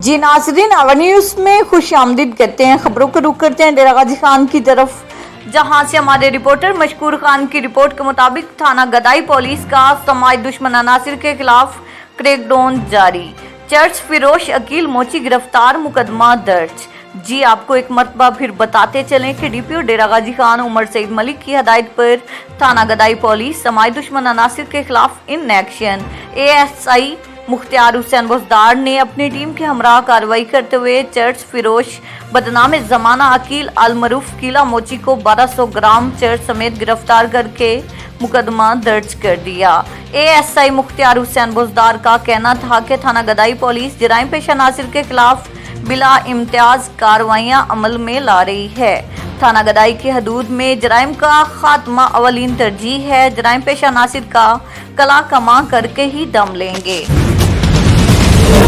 जी नाज़रीन, our news में खुश आमदीद कहते हैं। खबरों को रुख करते हैं डेरा गाजी खान की तरफ, जहां से हमारे रिपोर्टर मशकूर खान की रिपोर्ट के मुताबिक थाना गदाई पुलिस का समाज दुश्मन अनासिर के खिलाफ क्रैकडाउन जारी। चर्च फिरोश अकील मोची गिरफ्तार, मुकदमा दर्ज। जी आपको एक मरतबा फिर बताते चलें कि डीपीओ डेरा गाजी खान उमर सईद मलिक की हदायत पर थाना गदाई पुलिस समाज दुश्मन अनासिर के खिलाफ in action ASI Mukhtiar Hussain Buzdar ने अपनी टीम के हमरा कार्रवाई करते हुए चर्च फिरोश बदनाम जमाना अकील अलमरूफ किला मोची को 1200 ग्राम चर्च समेत गिरफ्तार करके मुकदमा दर्ज कर दिया। एएसआई मुख्तियार हुसैन बुजदार का कहना था कि थाना गदाई पुलिस जराइम पेशा अनासिर के खिलाफ बिला इम्तियाज कार्रवाइयां अमल में ला रही है। थाना गदाई की हदूद में जराइम का खात्मा अवलीन तरजीह है। जराइम पेशा अनासिर का कला कमा करके ही दम लेंगे।